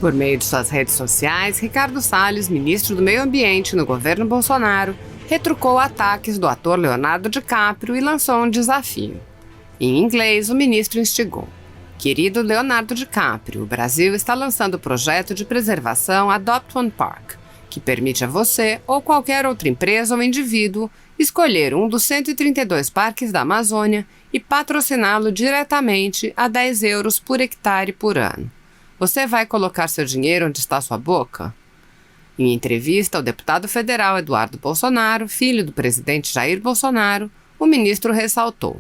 Por meio de suas redes sociais, Ricardo Salles, ministro do Meio Ambiente no governo Bolsonaro, retrucou ataques do ator Leonardo DiCaprio e lançou um desafio. Em inglês, o ministro instigou: "Querido Leonardo DiCaprio, o Brasil está lançando o projeto de preservação Adopt One Park, que permite a você ou qualquer outra empresa ou indivíduo escolher um dos 132 parques da Amazônia e patrociná-lo diretamente a 10 euros por hectare por ano. Você vai colocar seu dinheiro onde está sua boca?" Em entrevista ao deputado federal Eduardo Bolsonaro, filho do presidente Jair Bolsonaro, o ministro ressaltou: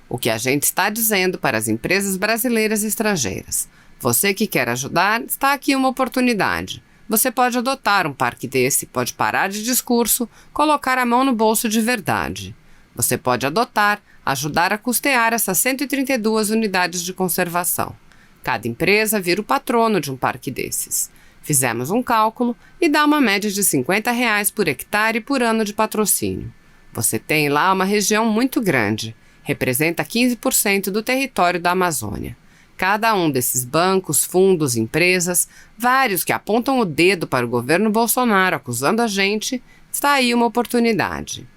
"O que a gente está dizendo para as empresas brasileiras e estrangeiras. Você que quer ajudar, está aqui uma oportunidade. Você pode adotar um parque desse, pode parar de discurso, colocar a mão no bolso de verdade. Você pode adotar, ajudar a custear essas 132 unidades de conservação. Cada empresa vira o patrono de um parque desses. Fizemos um cálculo e dá uma média de R$50 por hectare por ano de patrocínio. Você tem lá uma região muito grande, representa 15% do território da Amazônia. Cada um desses bancos, fundos, empresas, vários que apontam o dedo para o governo Bolsonaro acusando a gente, está aí uma oportunidade."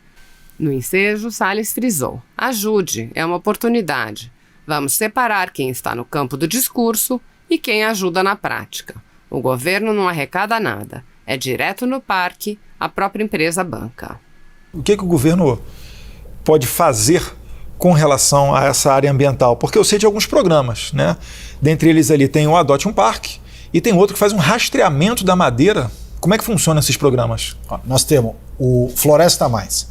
No ensejo, Salles frisou: "Ajude, é uma oportunidade. Vamos separar quem está no campo do discurso e quem ajuda na prática. O governo não arrecada nada, é direto no parque, a própria empresa banca." O que o governo pode fazer com relação a essa área ambiental? Porque eu sei de alguns programas, né? Dentre eles ali tem o Adote um Parque e tem outro que faz um rastreamento da madeira. Como é que funcionam esses programas? Nós temos o Floresta Mais,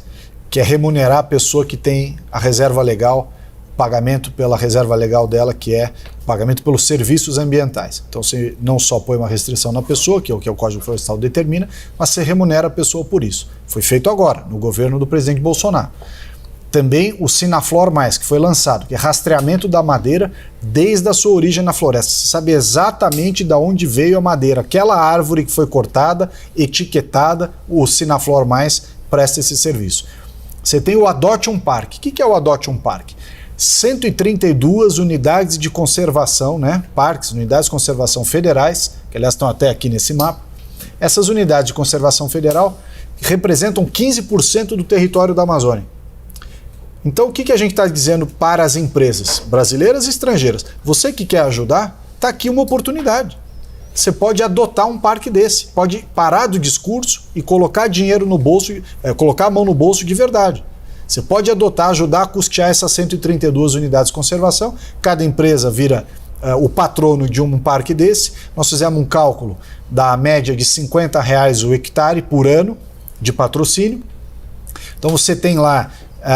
que é remunerar a pessoa que tem a reserva legal, pagamento pela reserva legal dela, que é pagamento pelos serviços ambientais. Então você não só põe uma restrição na pessoa, que é o que o Código Florestal determina, mas você remunera a pessoa por isso. Foi feito agora, no governo do presidente Bolsonaro. Também o Sinaflor Mais, que foi lançado, que é rastreamento da madeira desde a sua origem na floresta. Você sabe exatamente de onde veio a madeira. Aquela árvore que foi cortada, etiquetada, o Sinaflor Mais presta esse serviço. Você tem o Adote um Parque. O que é o Adote um Parque? 132 unidades de conservação, né? Parques, unidades de conservação federais, que aliás estão até aqui nesse mapa. Essas unidades de conservação federal representam 15% do território da Amazônia. Então, o que a gente está dizendo para as empresas brasileiras e estrangeiras? Você que quer ajudar, está aqui uma oportunidade. Você pode adotar um parque desse, pode parar do discurso e colocar dinheiro no bolso, colocar a mão no bolso de verdade. Você pode adotar, ajudar a custear essas 132 unidades de conservação. Cada empresa vira o patrono de um parque desse. Nós fizemos um cálculo da média de R$50 o hectare por ano de patrocínio. Então você tem lá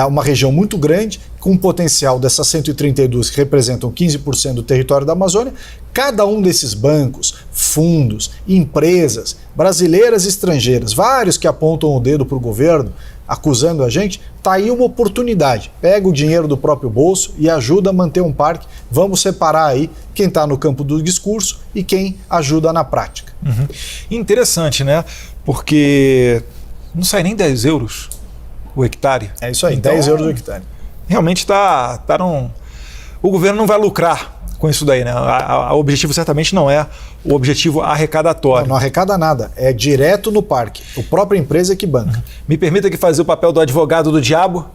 uma região muito grande, com um potencial dessas 132 que representam 15% do território da Amazônia. Cada um desses bancos, fundos, empresas brasileiras e estrangeiras, vários que apontam o dedo para o governo, acusando a gente, está aí uma oportunidade. Pega o dinheiro do próprio bolso e ajuda a manter um parque. Vamos separar aí quem está no campo do discurso e quem ajuda na prática. Uhum. Interessante, né? Porque não sai nem 10 euros o hectare. É isso aí, então, 10 euros o hectare. Realmente o governo não vai lucrar com isso daí, né? O objetivo certamente não é o objetivo arrecadatório. Não arrecada nada, é direto no parque. A própria empresa que banca. Me permita aqui fazer o papel do advogado do diabo.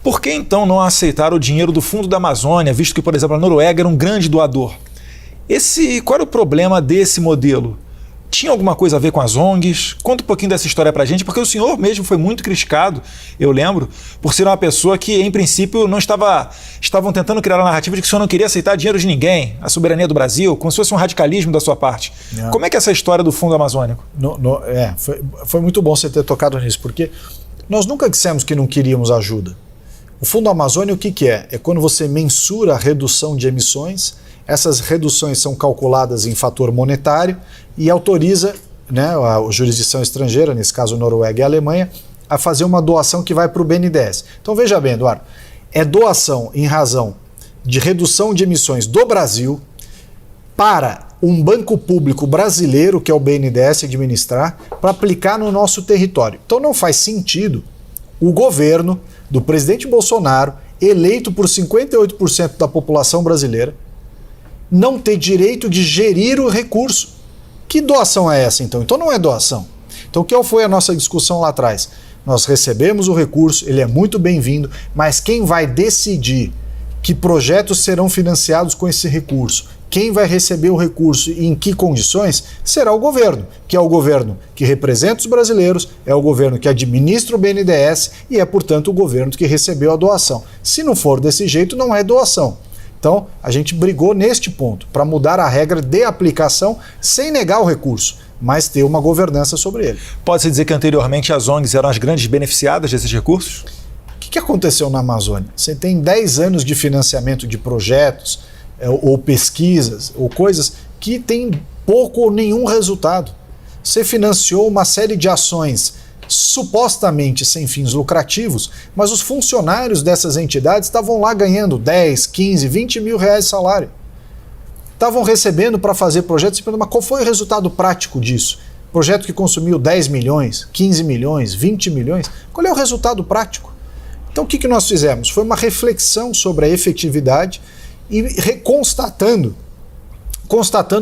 Por que então não aceitar o dinheiro do Fundo da Amazônia, visto que, por exemplo, a Noruega era um grande doador? Qual era o problema desse modelo? Tinha alguma coisa a ver com as ONGs? Conta um pouquinho dessa história pra gente, porque o senhor mesmo foi muito criticado, eu lembro, por ser uma pessoa que, em princípio, estavam tentando criar a narrativa de que o senhor não queria aceitar dinheiro de ninguém, a soberania do Brasil, como se fosse um radicalismo da sua parte. Não. Como é que é essa história do Fundo Amazônico? Foi muito bom você ter tocado nisso, porque nós nunca dissemos que não queríamos ajuda. O Fundo Amazônia, o que é? É quando você mensura a redução de emissões. Essas reduções são calculadas em fator monetário e autoriza, né, a jurisdição estrangeira, nesse caso a Noruega e a Alemanha, a fazer uma doação que vai para o BNDES. Então veja bem, Eduardo, é doação em razão de redução de emissões do Brasil para um banco público brasileiro, que é o BNDES, administrar, para aplicar no nosso território. Então não faz sentido o governo do presidente Bolsonaro, eleito por 58% da população brasileira, não ter direito de gerir o recurso. Que doação é essa, então? Então não é doação. Então qual foi a nossa discussão lá atrás? Nós recebemos o recurso, ele é muito bem-vindo, mas quem vai decidir que projetos serão financiados com esse recurso, quem vai receber o recurso e em que condições, será o governo, que é o governo que representa os brasileiros, é o governo que administra o BNDES e é, portanto, o governo que recebeu a doação. Se não for desse jeito, não é doação. Então, a gente brigou neste ponto, para mudar a regra de aplicação sem negar o recurso, mas ter uma governança sobre ele. Pode-se dizer que anteriormente as ONGs eram as grandes beneficiadas desses recursos? O que aconteceu na Amazônia? Você tem 10 anos de financiamento de projetos ou pesquisas ou coisas que têm pouco ou nenhum resultado. Você financiou uma série de ações supostamente sem fins lucrativos, mas os funcionários dessas entidades estavam lá ganhando 10, 15, 20 mil reais de salário. Estavam recebendo para fazer projetos, mas qual foi o resultado prático disso? Projeto que consumiu 10 milhões, 15 milhões, 20 milhões. Qual é o resultado prático? Então o que nós fizemos? Foi uma reflexão sobre a efetividade e constatando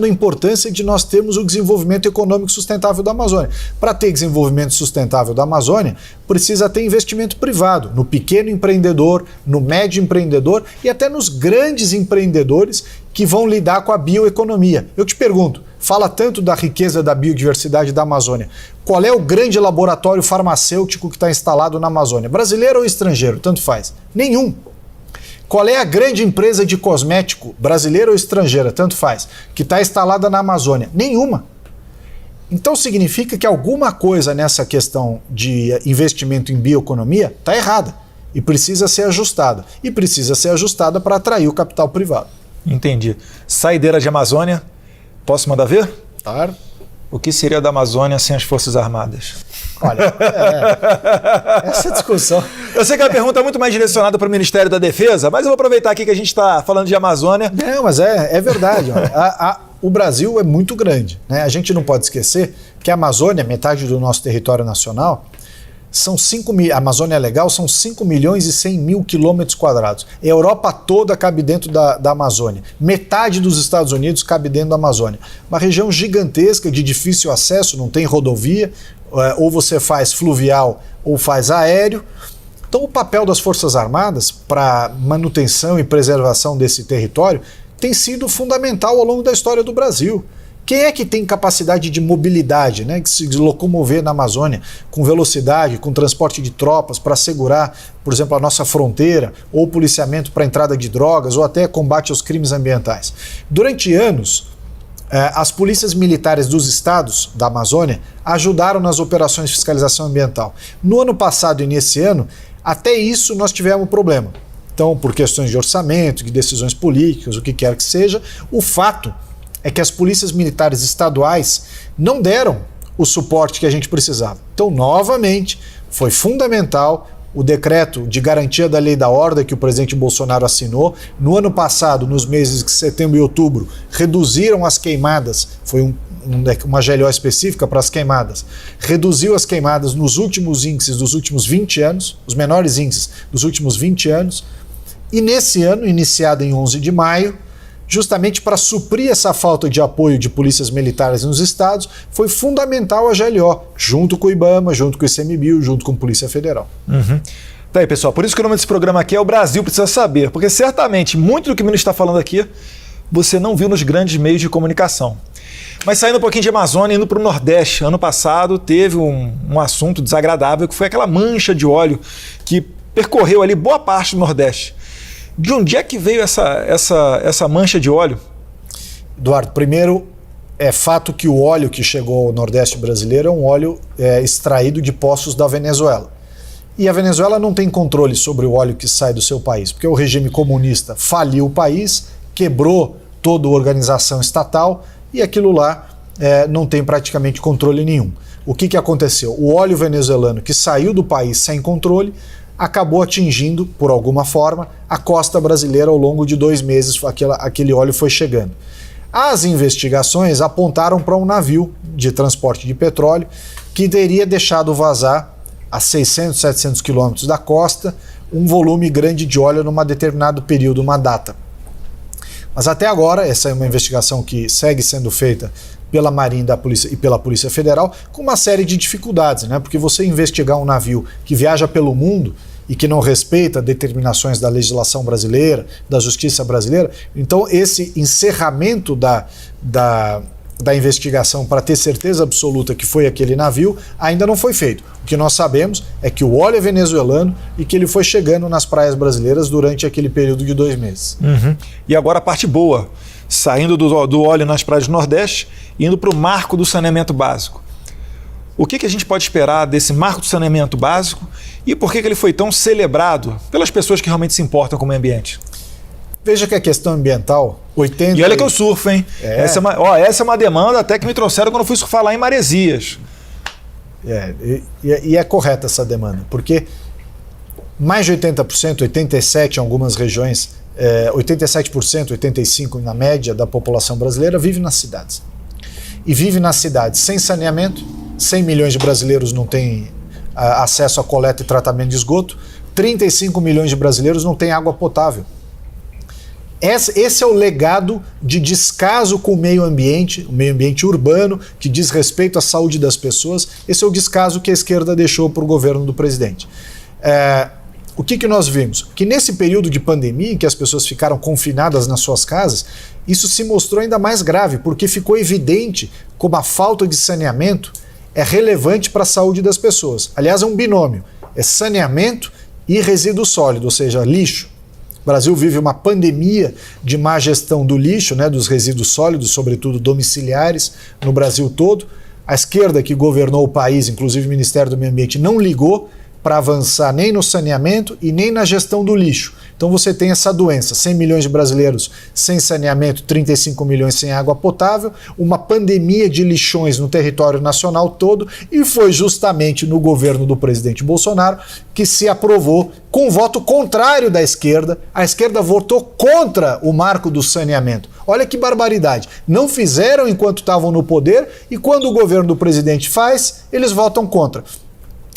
a importância de nós termos o desenvolvimento econômico sustentável da Amazônia. Para ter desenvolvimento sustentável da Amazônia, precisa ter investimento privado, no pequeno empreendedor, no médio empreendedor e até nos grandes empreendedores que vão lidar com a bioeconomia. Eu te pergunto, fala tanto da riqueza da biodiversidade da Amazônia. Qual é o grande laboratório farmacêutico que está instalado na Amazônia? Brasileiro ou estrangeiro? Tanto faz. Nenhum. Qual é a grande empresa de cosmético, brasileira ou estrangeira? Tanto faz. Que está instalada na Amazônia? Nenhuma. Então significa que alguma coisa nessa questão de investimento em bioeconomia está errada e precisa ser ajustada. E precisa ser ajustada para atrair o capital privado. Entendi. Saideira de Amazônia. Posso mandar ver? Claro. O que seria da Amazônia sem as Forças Armadas? Olha, essa discussão... Eu sei que a pergunta é muito mais direcionada para o Ministério da Defesa, mas eu vou aproveitar aqui que a gente está falando de Amazônia. Não, mas é verdade. O Brasil é muito grande, né? A gente não pode esquecer que a Amazônia, metade do nosso território nacional, a Amazônia Legal são 5 milhões e 100 mil quilômetros quadrados. A Europa toda cabe dentro da Amazônia. Metade dos Estados Unidos cabe dentro da Amazônia. Uma região gigantesca de difícil acesso, não tem rodovia, ou você faz fluvial ou faz aéreo. Então o papel das Forças Armadas para manutenção e preservação desse território tem sido fundamental ao longo da história do Brasil. Quem é que tem capacidade de mobilidade, né, que se locomover na Amazônia com velocidade, com transporte de tropas para assegurar, por exemplo, a nossa fronteira, ou policiamento para entrada de drogas, ou até combate aos crimes ambientais? Durante anos, as polícias militares dos estados da Amazônia ajudaram nas operações de fiscalização ambiental. No ano passado e nesse ano, até isso nós tivemos problema. Então, por questões de orçamento, de decisões políticas, o que quer que seja, o fato é que as polícias militares estaduais não deram o suporte que a gente precisava. Então, novamente, foi fundamental o decreto de garantia da lei da ordem que o presidente Bolsonaro assinou. No ano passado, nos meses de setembro e outubro, reduziram as queimadas, foi uma GLO específica para as queimadas, reduziu as queimadas nos últimos índices dos últimos 20 anos, os menores índices dos últimos 20 anos, e nesse ano, iniciado em 11 de maio, justamente para suprir essa falta de apoio de polícias militares nos estados, foi fundamental a GLO, junto com o IBAMA, junto com o ICMBio, junto com a Polícia Federal. Uhum. Tá aí, pessoal, por isso que o nome desse programa aqui é O Brasil Precisa Saber, porque certamente muito do que o ministro está falando aqui, você não viu nos grandes meios de comunicação. Mas saindo um pouquinho de Amazônia, indo para o Nordeste, ano passado teve um assunto desagradável, que foi aquela mancha de óleo que percorreu ali boa parte do Nordeste. De onde é que veio essa mancha de óleo? Eduardo, primeiro, é fato que o óleo que chegou ao Nordeste brasileiro é um óleo extraído de poços da Venezuela. E a Venezuela não tem controle sobre o óleo que sai do seu país, porque o regime comunista faliu o país, quebrou toda a organização estatal e aquilo lá não tem praticamente controle nenhum. O que aconteceu? O óleo venezuelano que saiu do país sem controle acabou atingindo, por alguma forma, a costa brasileira ao longo de 2 meses, aquele óleo foi chegando. As investigações apontaram para um navio de transporte de petróleo que teria deixado vazar a 600, 700 quilômetros da costa um volume grande de óleo num determinado período, uma data. Mas até agora, essa é uma investigação que segue sendo feita pela Marinha e pela Polícia Federal, com uma série de dificuldades, né? Porque você investigar um navio que viaja pelo mundo e que não respeita determinações da legislação brasileira, da justiça brasileira, então esse encerramento da investigação para ter certeza absoluta que foi aquele navio ainda não foi feito. O que nós sabemos é que o óleo é venezuelano e que ele foi chegando nas praias brasileiras durante aquele período de 2 meses. E agora a parte boa, saindo do óleo nas praias do Nordeste, indo para o marco do saneamento básico. O que a gente pode esperar desse marco do saneamento básico e por que ele foi tão celebrado pelas pessoas que realmente se importam com o meio ambiente? Veja que a questão ambiental, 80... E olha que eu surfo, hein? Essa é uma demanda até que me trouxeram quando eu fui surfar lá em Maresias. E é correta essa demanda, porque mais de 80%, 87% em algumas regiões, 87%, 85% na média da população brasileira vive nas cidades. E vive nas cidades sem saneamento, 100 milhões de brasileiros não têm acesso a coleta e tratamento de esgoto, 35 milhões de brasileiros não têm água potável. Esse é o legado de descaso com o meio ambiente urbano, que diz respeito à saúde das pessoas. Esse é o descaso que a esquerda deixou para o governo do presidente. O que nós vimos? Que nesse período de pandemia, em que as pessoas ficaram confinadas nas suas casas, isso se mostrou ainda mais grave, porque ficou evidente como a falta de saneamento é relevante para a saúde das pessoas. Aliás, é um binômio, é saneamento e resíduo sólido, ou seja, lixo. O Brasil vive uma pandemia de má gestão do lixo, né, dos resíduos sólidos, sobretudo domiciliares, no Brasil todo. A esquerda que governou o país, inclusive o Ministério do Meio Ambiente, não ligou para avançar nem no saneamento e nem na gestão do lixo. Então você tem essa doença, 100 milhões de brasileiros sem saneamento, 35 milhões sem água potável, uma pandemia de lixões no território nacional todo, e foi justamente no governo do presidente Bolsonaro que se aprovou, com voto contrário da esquerda, a esquerda votou contra o marco do saneamento. Olha que barbaridade, não fizeram enquanto estavam no poder e quando o governo do presidente faz, eles votam contra.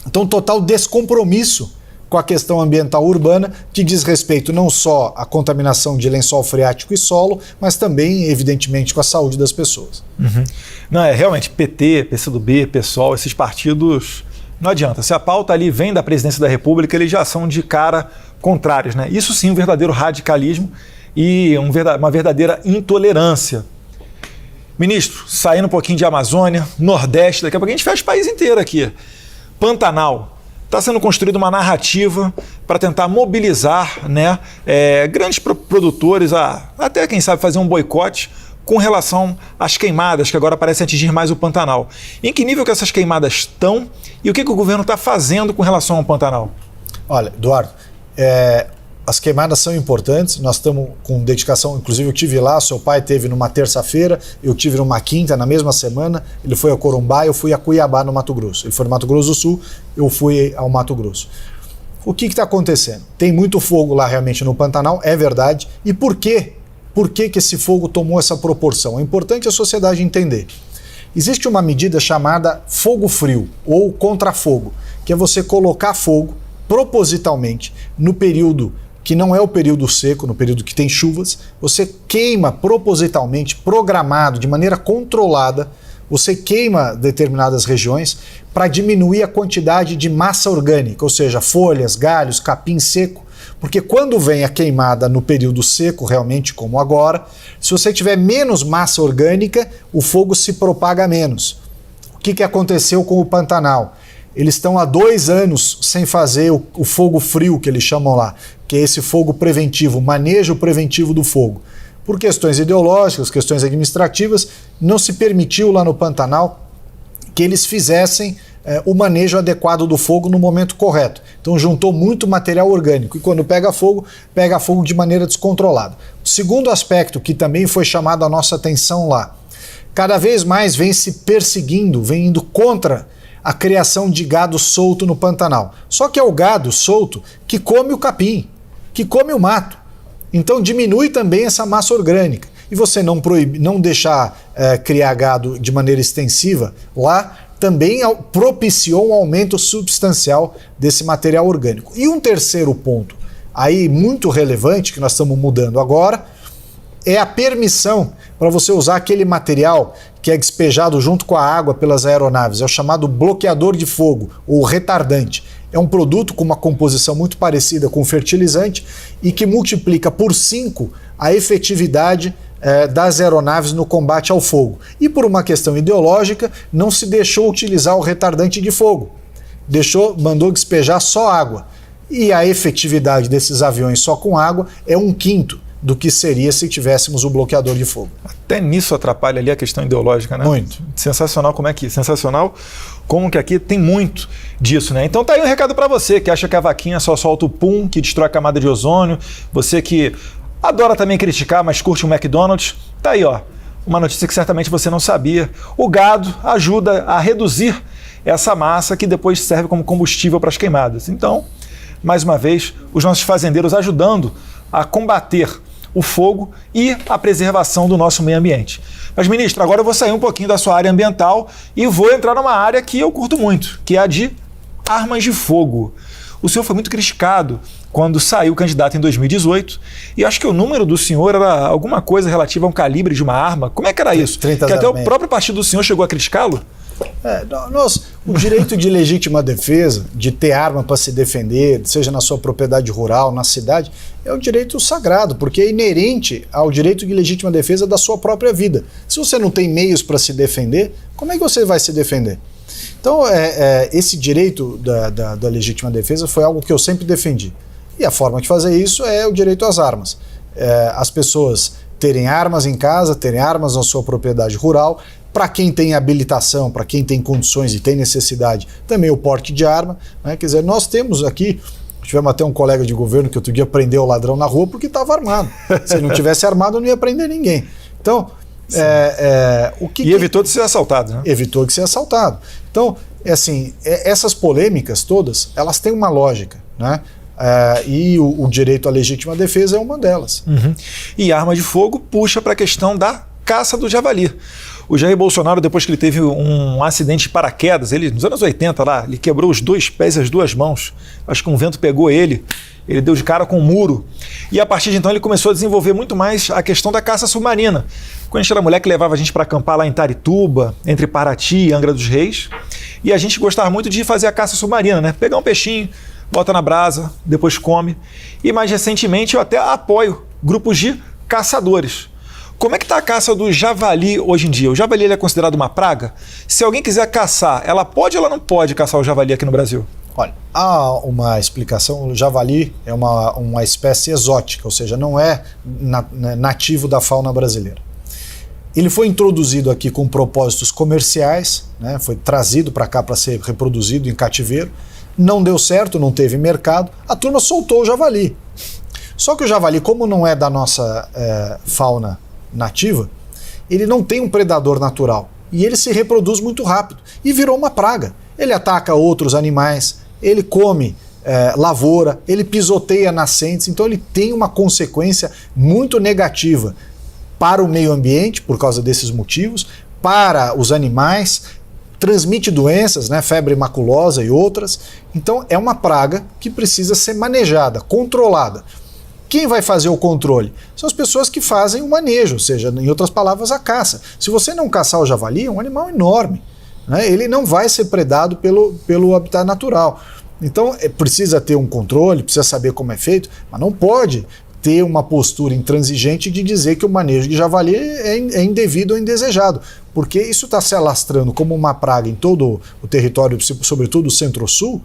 Então, total descompromisso com a questão ambiental urbana, que diz respeito não só à contaminação de lençol freático e solo, mas também, evidentemente, com a saúde das pessoas. Não, realmente, PT, PCdoB, PSOL, esses partidos, não adianta. Se a pauta ali vem da presidência da República, eles já são de cara contrários, né? Isso sim, um verdadeiro radicalismo e uma verdadeira intolerância. Ministro, saindo um pouquinho de Amazônia, Nordeste, daqui a pouco a gente fecha o país inteiro aqui. Pantanal. Está sendo construída uma narrativa para tentar mobilizar, né, grandes produtores a até, quem sabe, fazer um boicote com relação às queimadas que agora parecem atingir mais o Pantanal. Em que nível que essas queimadas estão e o que o governo está fazendo com relação ao Pantanal? Olha, Eduardo, as queimadas são importantes, nós estamos com dedicação, inclusive eu estive lá, seu pai esteve numa terça-feira, eu estive numa quinta, na mesma semana, ele foi a Corumbá, eu fui a Cuiabá, no Mato Grosso. Ele foi no Mato Grosso do Sul, eu fui ao Mato Grosso. O que está acontecendo? Tem muito fogo lá realmente no Pantanal, é verdade. E por quê? Por que esse fogo tomou essa proporção? É importante a sociedade entender. Existe uma medida chamada fogo frio, ou contrafogo, que é você colocar fogo propositalmente no período que não é o período seco, no período que tem chuvas, você queima propositalmente, programado, de maneira controlada, você queima determinadas regiões para diminuir a quantidade de massa orgânica, ou seja, folhas, galhos, capim seco, porque quando vem a queimada no período seco, realmente como agora, se você tiver menos massa orgânica, o fogo se propaga menos. O que aconteceu com o Pantanal? Eles estão há 2 anos sem fazer o fogo frio, que eles chamam lá, que é esse fogo preventivo, manejo preventivo do fogo. Por questões ideológicas, questões administrativas, não se permitiu lá no Pantanal que eles fizessem o manejo adequado do fogo no momento correto. Então juntou muito material orgânico e quando pega fogo de maneira descontrolada. O segundo aspecto que também foi chamado a nossa atenção lá, cada vez mais vem se perseguindo, vem indo contra a criação de gado solto no Pantanal. Só que é o gado solto que come o capim, que come o mato. Então diminui também essa massa orgânica. E você não deixar criar gado de maneira extensiva lá, também propiciou um aumento substancial desse material orgânico. E um terceiro ponto, aí muito relevante, que nós estamos mudando agora, é a permissão para você usar aquele material que é despejado junto com a água pelas aeronaves. É o chamado bloqueador de fogo, ou retardante. É um produto com uma composição muito parecida com fertilizante e que multiplica por 5 a efetividade das aeronaves no combate ao fogo. E por uma questão ideológica, não se deixou utilizar o retardante de fogo. Mandou despejar só água. E a efetividade desses aviões só com água é 1/5 do que seria se tivéssemos o bloqueador de fogo. Até nisso atrapalha ali a questão ideológica, né? Muito. Sensacional sensacional como que aqui tem muito disso, né? Então tá aí um recado para você que acha que a vaquinha só solta o pum, que destrói a camada de ozônio, você que adora também criticar, mas curte o McDonald's, tá aí, ó, uma notícia que certamente você não sabia. O gado ajuda a reduzir essa massa que depois serve como combustível para as queimadas. Então, mais uma vez, os nossos fazendeiros ajudando a combater o fogo e a preservação do nosso meio ambiente. Mas, ministro, agora eu vou sair um pouquinho da sua área ambiental e vou entrar numa área que eu curto muito, que é a de armas de fogo. O senhor foi muito criticado quando saiu candidato em 2018 e acho que o número do senhor era alguma coisa relativa a um calibre de uma arma. Como é que era isso? Que até o próprio partido do senhor chegou a criticá-lo? O direito de legítima defesa, de ter arma para se defender, seja na sua propriedade rural, na cidade, é um direito sagrado, porque é inerente ao direito de legítima defesa da sua própria vida. Se você não tem meios para se defender, como é que você vai se defender? Então, esse direito da legítima defesa foi algo que eu sempre defendi. E a forma de fazer isso é o direito às armas. As pessoas terem armas em casa, terem armas na sua propriedade rural. Para quem tem habilitação, para quem tem condições e tem necessidade, também o porte de arma, né? Quer dizer, nós temos aqui, tivemos até um colega de governo que outro dia prendeu o ladrão na rua porque estava armado. Se ele não tivesse armado, não ia prender ninguém. Então, evitou de ser assaltado, né? Evitou de ser assaltado. Então, essas polêmicas todas, elas têm uma lógica, né? E o direito à legítima defesa é uma delas. Uhum. E arma de fogo puxa para a questão da caça do javali. O Jair Bolsonaro, depois que ele teve um acidente de paraquedas, ele nos anos 80 lá, ele quebrou os 2 pés e as 2 mãos. Acho que um vento pegou ele deu de cara com um muro. E a partir de então ele começou a desenvolver muito mais a questão da caça submarina. Quando a gente era moleque, levava a gente para acampar lá em Itarituba, entre Paraty e Angra dos Reis. E a gente gostava muito de fazer a caça submarina, né? Pegar um peixinho, bota na brasa, depois come. E mais recentemente eu até apoio grupos de caçadores. Como é que está a caça do javali hoje em dia? O javali ele é considerado uma praga? Se alguém quiser caçar, ela pode ou ela não pode caçar o javali aqui no Brasil? Olha, há uma explicação. O javali é uma espécie exótica, ou seja, não é nativo da fauna brasileira. Ele foi introduzido aqui com propósitos comerciais, né? Foi trazido para cá para ser reproduzido em cativeiro. Não deu certo, não teve mercado, a turma soltou o javali. Só que o javali, como não é da nossa fauna nativa, ele não tem um predador natural e ele se reproduz muito rápido e virou uma praga. Ele ataca outros animais, ele come lavoura, ele pisoteia nascentes, então ele tem uma consequência muito negativa para o meio ambiente por causa desses motivos, para os animais, transmite doenças, né, febre maculosa e outras. Então é uma praga que precisa ser manejada, controlada. Quem vai fazer o controle? São as pessoas que fazem o manejo, ou seja, em outras palavras, a caça. Se você não caçar o javali, é um animal enorme, né? Ele não vai ser predado pelo habitat natural. Então precisa ter um controle, precisa saber como é feito, mas não pode ter uma postura intransigente de dizer que o manejo de javali é indevido ou indesejado, porque isso está se alastrando como uma praga em todo o território, sobretudo o Centro-Sul,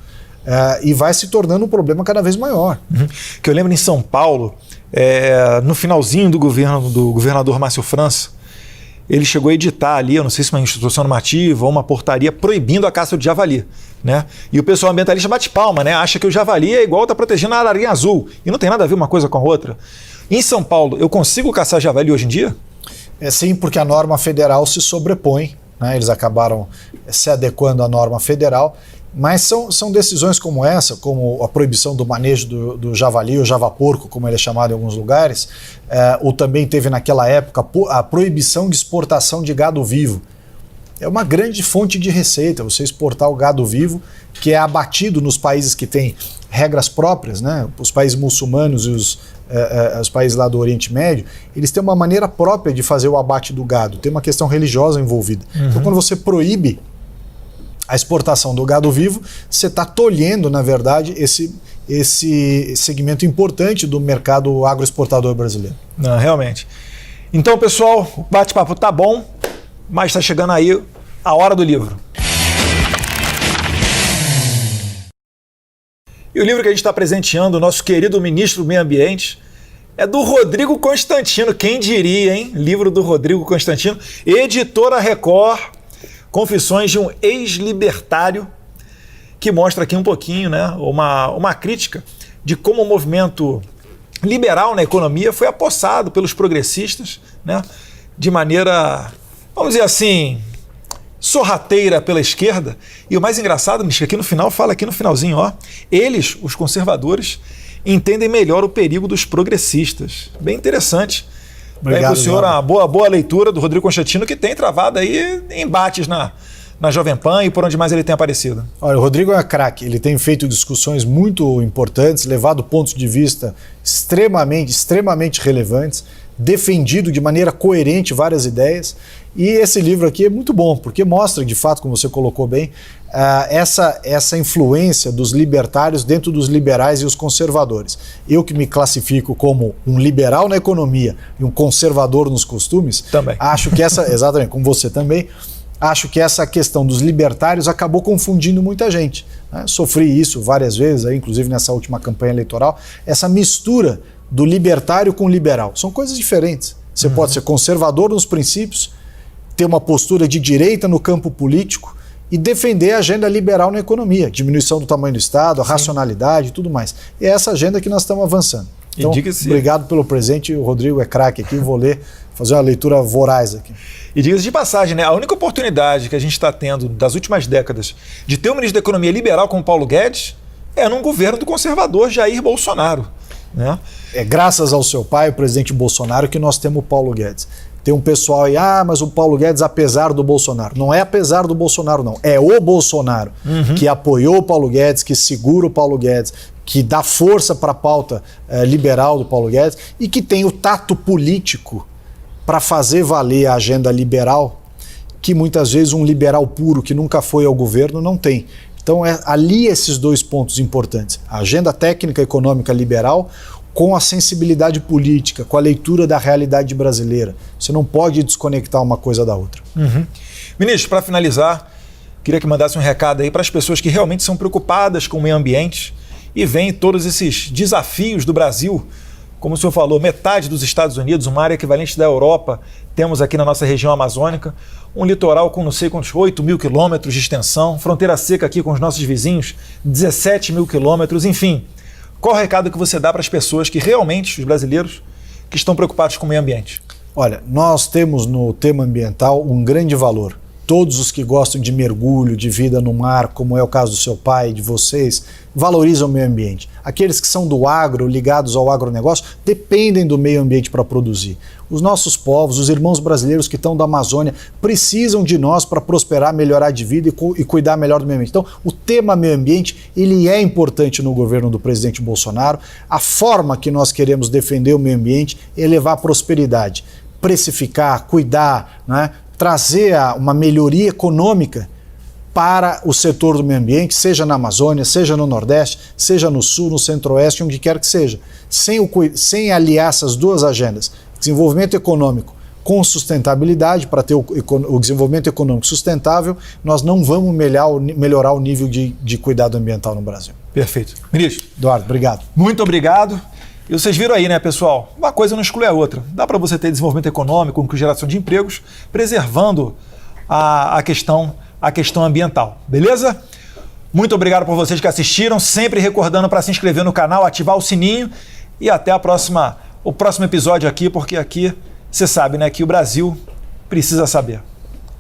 e vai se tornando um problema cada vez maior. Uhum. Que eu lembro em São Paulo, no finalzinho do governo do governador Márcio França, ele chegou a editar ali, eu não sei se uma instrução normativa ou uma portaria proibindo a caça de javali, né? E o pessoal ambientalista bate palma, né? Acha que o javali é igual, está protegendo a ararinha azul, e não tem nada a ver uma coisa com a outra. Em São Paulo, eu consigo caçar javali hoje em dia? Sim, porque a norma federal se sobrepõe, né? Eles acabaram se adequando à norma federal. Mas são decisões como essa, como a proibição do manejo do javali, ou javaporco, como ele é chamado em alguns lugares, ou também teve naquela época a proibição de exportação de gado vivo. É uma grande fonte de receita, você exportar o gado vivo, que é abatido nos países que têm regras próprias, né? Os países muçulmanos os países lá do Oriente Médio, eles têm uma maneira própria de fazer o abate do gado, tem uma questão religiosa envolvida. Então, quando você proíbe a exportação do gado vivo, você está tolhendo, na verdade, esse segmento importante do mercado agroexportador brasileiro. Não, realmente. Então, pessoal, o bate-papo tá bom, mas está chegando aí a hora do livro. E o livro que a gente está presenteando, o nosso querido ministro do Meio Ambiente, é do Rodrigo Constantino. Quem diria, hein? Livro do Rodrigo Constantino, editora Record, Confissões de um Ex-Libertário, que mostra aqui um pouquinho, né, uma crítica de como o movimento liberal na economia foi apossado pelos progressistas, né, de maneira, vamos dizer assim, sorrateira pela esquerda. E o mais engraçado, Michel, aqui no final, fala aqui no finalzinho, ó, eles, os conservadores, entendem melhor o perigo dos progressistas. Bem interessante. Obrigado, para o senhor, uma boa leitura do Rodrigo Constantino, que tem travado aí embates na Jovem Pan e por onde mais ele tem aparecido. Olha, o Rodrigo é craque, ele tem feito discussões muito importantes, levado pontos de vista extremamente relevantes, defendido de maneira coerente várias ideias. E esse livro aqui é muito bom, porque mostra, de fato, como você colocou bem, essa influência dos libertários dentro dos liberais e os conservadores. Eu que me classifico como um liberal na economia e um conservador nos costumes, também acho que exatamente, como você também, acho que essa questão dos libertários acabou confundindo muita gente, né? Sofri isso várias vezes, aí, inclusive nessa última campanha eleitoral, essa mistura do libertário com o liberal. São coisas diferentes. Você pode ser conservador nos princípios, ter uma postura de direita no campo político e defender a agenda liberal na economia, diminuição do tamanho do Estado, a racionalidade e tudo mais. E é essa agenda que nós estamos avançando. Então, obrigado pelo presente, o Rodrigo é craque aqui, vou ler, fazer uma leitura voraz aqui. E diga-se de passagem, né? A única oportunidade que a gente está tendo das últimas décadas de ter um ministro da Economia liberal como Paulo Guedes é num governo do conservador Jair Bolsonaro, né? É graças ao seu pai, o presidente Bolsonaro, que nós temos o Paulo Guedes. Tem um pessoal aí, mas o Paulo Guedes apesar do Bolsonaro. Não é apesar do Bolsonaro, não. É o Bolsonaro que apoiou o Paulo Guedes, que segura o Paulo Guedes, que dá força para a pauta liberal do Paulo Guedes e que tem o tato político para fazer valer a agenda liberal, que muitas vezes um liberal puro que nunca foi ao governo não tem. Então ali esses dois pontos importantes. A agenda técnica econômica liberal com a sensibilidade política, com a leitura da realidade brasileira. Você não pode desconectar uma coisa da outra. Ministro, para finalizar, queria que mandasse um recado aí para as pessoas que realmente são preocupadas com o meio ambiente e veem todos esses desafios do Brasil. Como o senhor falou, metade dos Estados Unidos, uma área equivalente da Europa, temos aqui na nossa região amazônica, um litoral com não sei quantos, 8 mil quilômetros de extensão, fronteira seca aqui com os nossos vizinhos, 17 mil quilômetros, enfim. Qual o recado que você dá para as pessoas que realmente, os brasileiros, que estão preocupados com o meio ambiente? Olha, nós temos no tema ambiental um grande valor. Todos os que gostam de mergulho, de vida no mar, como é o caso do seu pai, de vocês, valorizam o meio ambiente. Aqueles que são do agro, ligados ao agronegócio, dependem do meio ambiente para produzir. Os nossos povos, os irmãos brasileiros que estão da Amazônia, precisam de nós para prosperar, melhorar de vida e cuidar melhor do meio ambiente. Então, o tema meio ambiente, ele é importante no governo do presidente Bolsonaro. A forma que nós queremos defender o meio ambiente é levar a prosperidade, precificar, cuidar, né? Trazer uma melhoria econômica para o setor do meio ambiente, seja na Amazônia, seja no Nordeste, seja no Sul, no Centro-Oeste, onde quer que seja. Sem aliar essas duas agendas, desenvolvimento econômico com sustentabilidade, para ter o desenvolvimento econômico sustentável, nós não vamos melhorar o nível de cuidado ambiental no Brasil. Perfeito. Ministro. Eduardo, obrigado. Muito obrigado. E vocês viram aí, né, pessoal? Uma coisa não exclui a outra. Dá para você ter desenvolvimento econômico com geração de empregos, preservando a questão ambiental. Beleza? Muito obrigado por vocês que assistiram. Sempre recordando para se inscrever no canal, ativar o sininho e até o próximo episódio aqui, porque aqui você sabe, né, que o Brasil precisa saber.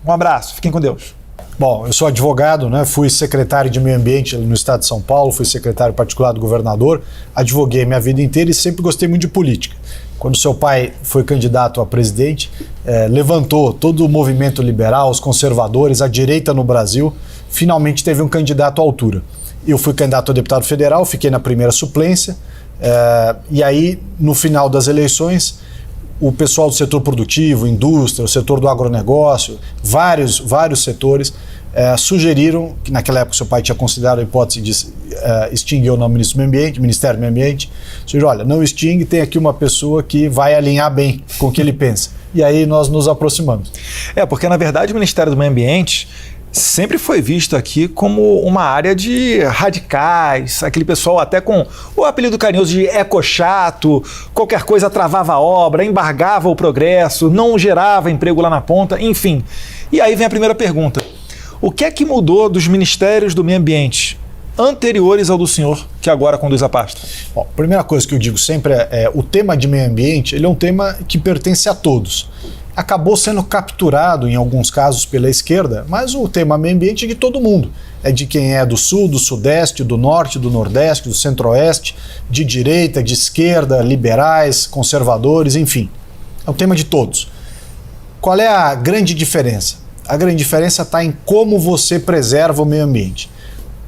Um abraço. Fiquem com Deus. Bom, eu sou advogado, né? Fui secretário de Meio Ambiente no estado de São Paulo, fui secretário particular do governador, advoguei minha vida inteira e sempre gostei muito de política. Quando seu pai foi candidato a presidente, levantou todo o movimento liberal, os conservadores, a direita no Brasil, finalmente teve um candidato à altura. Eu fui candidato a deputado federal, fiquei na primeira suplência, E aí, no final das eleições, o pessoal do setor produtivo, indústria, o setor do agronegócio, vários setores sugeriram, que naquela época seu pai tinha considerado a hipótese de extinguir ou não o Ministério do Meio Ambiente, sugeriram, olha, não extingue, tem aqui uma pessoa que vai alinhar bem com o que ele pensa. E aí nós nos aproximamos. Porque na verdade o Ministério do Meio Ambiente sempre foi visto aqui como uma área de radicais, aquele pessoal até com o apelido carinhoso de ecochato, qualquer coisa travava a obra, embargava o progresso, não gerava emprego lá na ponta, enfim. E aí vem a primeira pergunta. O que é que mudou dos ministérios do meio ambiente anteriores ao do senhor, que agora conduz a pasta? Bom, a primeira coisa que eu digo sempre o tema de meio ambiente, ele é um tema que pertence a todos. Acabou sendo capturado, em alguns casos, pela esquerda, mas o tema meio ambiente é de todo mundo. É de quem é do sul, do sudeste, do norte, do nordeste, do centro-oeste, de direita, de esquerda, liberais, conservadores, enfim. É um tema de todos. Qual é a grande diferença? A grande diferença está em como você preserva o meio ambiente.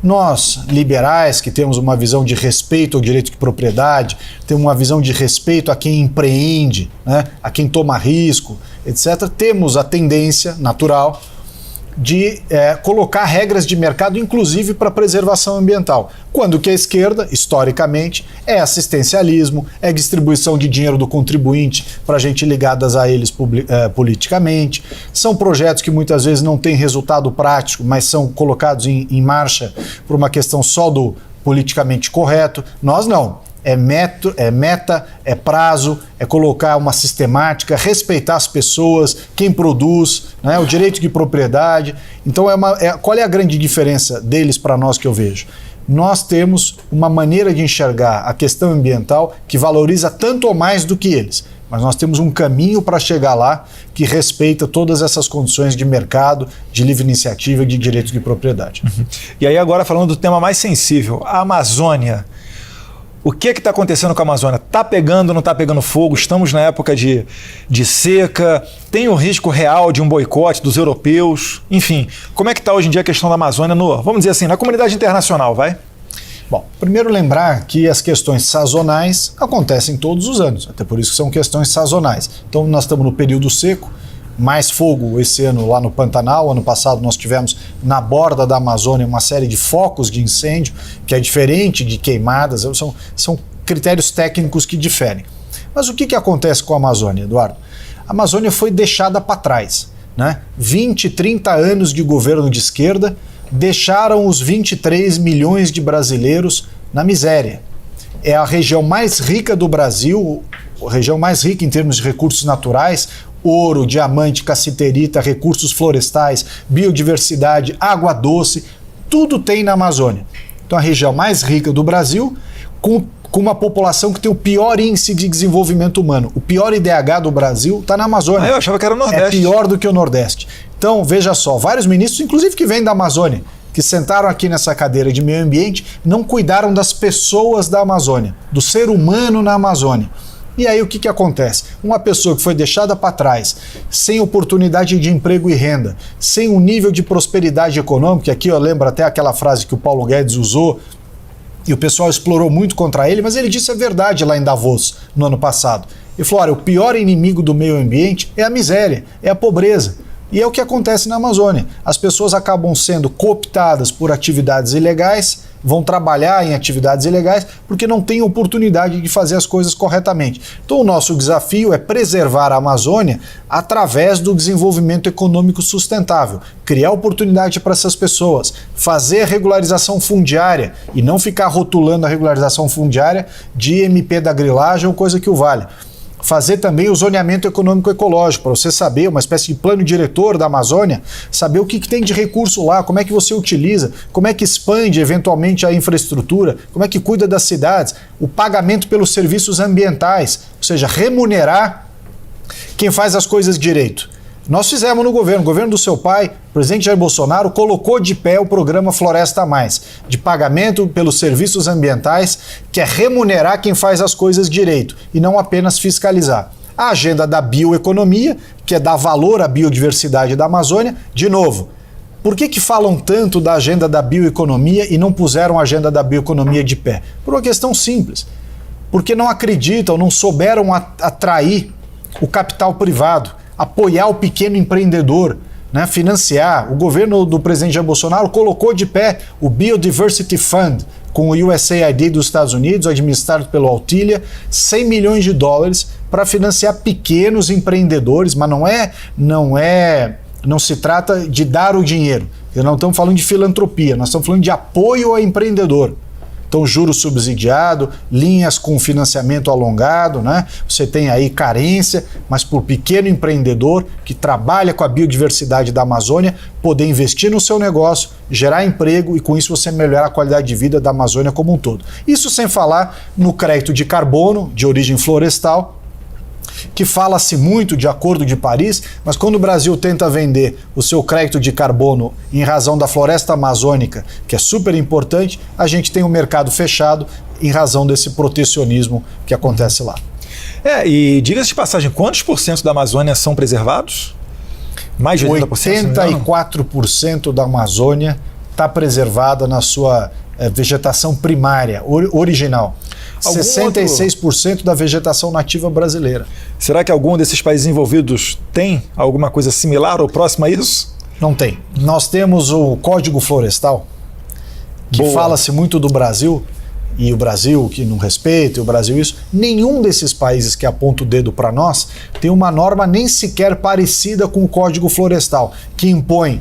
Nós, liberais, que temos uma visão de respeito ao direito de propriedade, temos uma visão de respeito a quem empreende, né, a quem toma risco, etc., temos a tendência natural de colocar regras de mercado, inclusive para preservação ambiental. Quando que a esquerda, historicamente, é assistencialismo, é distribuição de dinheiro do contribuinte para gente ligadas a eles politicamente. São projetos que muitas vezes não têm resultado prático, mas são colocados em marcha por uma questão só do politicamente correto. Nós não. É meta, é prazo, é colocar uma sistemática, respeitar as pessoas, quem produz, né, o direito de propriedade. Então, qual é a grande diferença deles para nós que eu vejo? Nós temos uma maneira de enxergar a questão ambiental que valoriza tanto ou mais do que eles. Mas nós temos um caminho para chegar lá que respeita todas essas condições de mercado, de livre iniciativa e de direito de propriedade. Uhum. E aí agora falando do tema mais sensível, a Amazônia. O que está acontecendo com a Amazônia? Está pegando, não está pegando fogo? Estamos na época de seca? Tem o risco real de um boicote dos europeus? Enfim, como é que está hoje em dia a questão da Amazônia vamos dizer assim, na comunidade internacional, vai? Bom, primeiro lembrar que as questões sazonais acontecem todos os anos, até por isso que são questões sazonais. Então nós estamos no período seco, mais fogo esse ano lá no Pantanal. Ano passado nós tivemos na borda da Amazônia uma série de focos de incêndio, que é diferente de queimadas, são critérios técnicos que diferem. Mas o que acontece com a Amazônia, Eduardo? A Amazônia foi deixada para trás, né? 20, 30 anos de governo de esquerda deixaram os 23 milhões de brasileiros na miséria. É a região mais rica do Brasil, a região mais rica em termos de recursos naturais, ouro, diamante, cassiterita, recursos florestais, biodiversidade, água doce, tudo tem na Amazônia. Então a região mais rica do Brasil, com uma população que tem o pior índice de desenvolvimento humano. O pior IDH do Brasil está na Amazônia. Eu achava que era o Nordeste. É pior do que o Nordeste. Então, veja só, vários ministros, inclusive que vêm da Amazônia, que sentaram aqui nessa cadeira de meio ambiente, não cuidaram das pessoas da Amazônia, do ser humano na Amazônia. E aí o que acontece? Uma pessoa que foi deixada para trás, sem oportunidade de emprego e renda, sem um nível de prosperidade econômica, aqui eu lembro até aquela frase que o Paulo Guedes usou, e o pessoal explorou muito contra ele, mas ele disse a verdade lá em Davos, no ano passado. Ele falou, olha, o pior inimigo do meio ambiente é a miséria, é a pobreza. E é o que acontece na Amazônia. As pessoas acabam sendo cooptadas por atividades ilegais, vão trabalhar em atividades ilegais porque não têm oportunidade de fazer as coisas corretamente. Então o nosso desafio é preservar a Amazônia através do desenvolvimento econômico sustentável, criar oportunidade para essas pessoas, fazer a regularização fundiária e não ficar rotulando a regularização fundiária de MP da grilagem ou coisa que o valha. Fazer também o zoneamento econômico ecológico, para você saber, uma espécie de plano diretor da Amazônia, saber o que tem de recurso lá, como é que você utiliza, como é que expande eventualmente a infraestrutura, como é que cuida das cidades, o pagamento pelos serviços ambientais, ou seja, remunerar quem faz as coisas direito. Nós fizemos no governo. O governo do seu pai, o presidente Jair Bolsonaro, colocou de pé o programa Floresta Mais, de pagamento pelos serviços ambientais, que é remunerar quem faz as coisas direito e não apenas fiscalizar. A agenda da bioeconomia, que é dar valor à biodiversidade da Amazônia, de novo. Por que falam tanto da agenda da bioeconomia e não puseram a agenda da bioeconomia de pé? Por uma questão simples. Porque não acreditam, não souberam atrair o capital privado, apoiar o pequeno empreendedor, né, financiar. O governo do presidente Jair Bolsonaro colocou de pé o Biodiversity Fund, com o USAID dos Estados Unidos, administrado pelo Altilha, 100 milhões de dólares para financiar pequenos empreendedores, mas não se trata de dar o dinheiro. Nós não estamos falando de filantropia, nós estamos falando de apoio ao empreendedor. Então, juros subsidiado, linhas com financiamento alongado, né? Você tem aí carência, mas por pequeno empreendedor que trabalha com a biodiversidade da Amazônia, poder investir no seu negócio, gerar emprego e com isso você melhorar a qualidade de vida da Amazônia como um todo. Isso sem falar no crédito de carbono de origem florestal, que fala-se muito de Acordo de Paris, mas quando o Brasil tenta vender o seu crédito de carbono em razão da floresta amazônica, que é super importante, a gente tem um mercado fechado em razão desse protecionismo que acontece lá. E diga-se de passagem, quantos % da Amazônia são preservados? Mais de 80%? 84% da Amazônia está preservada na sua vegetação primária, original. 66% da vegetação nativa brasileira. Será que algum desses países envolvidos tem alguma coisa similar ou próxima a isso? Não tem. Nós temos o Código Florestal, que fala-se muito do Brasil, e o Brasil que não respeita, e o Brasil isso. Nenhum desses países que aponta o dedo para nós tem uma norma nem sequer parecida com o Código Florestal, que impõe,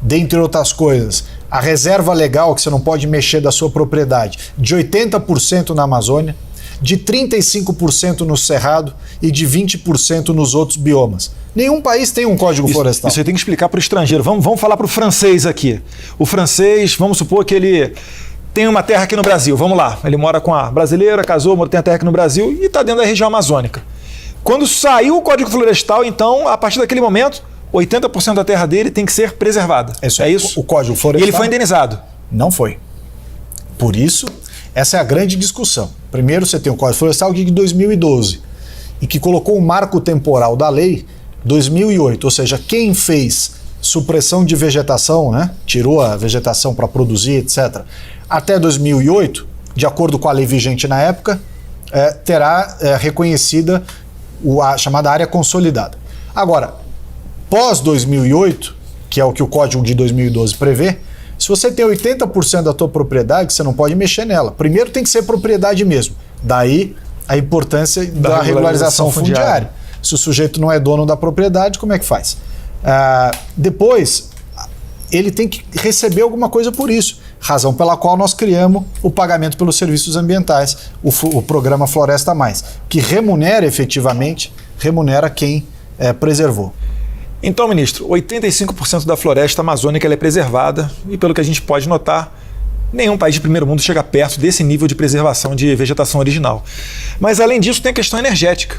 dentre outras coisas, a reserva legal, que você não pode mexer da sua propriedade, de 80% na Amazônia, de 35% no Cerrado e de 20% nos outros biomas. Nenhum país tem um código florestal. Isso aí tem que explicar para o estrangeiro. Vamos falar para o francês aqui. O francês, vamos supor que ele tem uma terra aqui no Brasil. Vamos lá, ele mora com a brasileira, casou, tem a terra aqui no Brasil e está dentro da região amazônica. Quando saiu o Código Florestal, então, a partir daquele momento, 80% da terra dele tem que ser preservada. É isso? O Código Florestal. E ele foi indenizado? Não foi. Por isso, essa é a grande discussão. Primeiro, você tem o Código Florestal de 2012, e que colocou o marco temporal da lei 2008, ou seja, quem fez supressão de vegetação, né, tirou a vegetação para produzir, etc., até 2008, de acordo com a lei vigente na época, terá reconhecida a chamada área consolidada. Agora, pós 2008, que é o que o Código de 2012 prevê, se você tem 80% da tua propriedade, você não pode mexer nela. Primeiro tem que ser propriedade mesmo. Daí a importância da regularização fundiária. Se o sujeito não é dono da propriedade, como é que faz? Depois, ele tem que receber alguma coisa por isso. Razão pela qual nós criamos o pagamento pelos serviços ambientais, o programa Floresta Mais, que remunera efetivamente, quem preservou. Então, ministro, 85% da floresta amazônica ela é preservada e, pelo que a gente pode notar, nenhum país de primeiro mundo chega perto desse nível de preservação de vegetação original. Mas, além disso, tem a questão energética.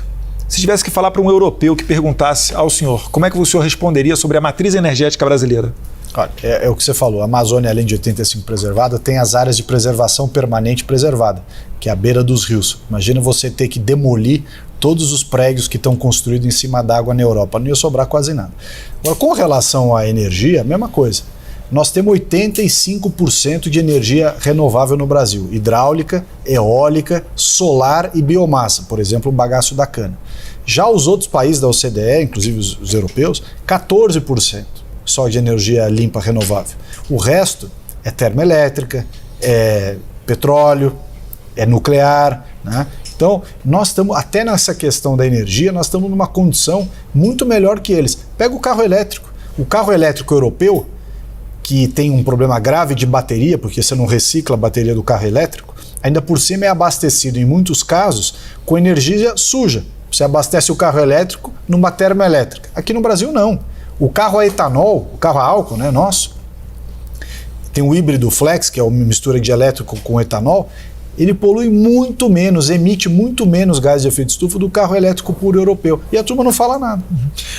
Se tivesse que falar para um europeu que perguntasse ao senhor, como é que o senhor responderia sobre a matriz energética brasileira? Olha, é o que você falou, a Amazônia, além de 85% preservada, tem as áreas de preservação permanente preservada, que é a beira dos rios. Imagina você ter que demolir todos os prédios que estão construídos em cima d'água na Europa. Não ia sobrar quase nada. Agora, com relação à energia, a mesma coisa. Nós temos 85% de energia renovável no Brasil. Hidráulica, eólica, solar e biomassa. Por exemplo, o bagaço da cana. Já os outros países da OCDE, inclusive os europeus, 14% só de energia limpa renovável. O resto é termoelétrica, é petróleo, é nuclear, né? Então, nós estamos, até nessa questão da energia, nós estamos numa condição muito melhor que eles. Pega o carro elétrico. O carro elétrico europeu, que tem um problema grave de bateria, porque você não recicla a bateria do carro elétrico, ainda por cima é abastecido, em muitos casos, com energia suja. Você abastece o carro elétrico numa termoelétrica. Aqui no Brasil, não. O carro a etanol, o carro a álcool, né, nosso, tem o híbrido flex, que é uma mistura de elétrico com etanol, ele polui muito menos, emite muito menos gases de efeito de estufa do carro elétrico puro europeu. E a turma não fala nada.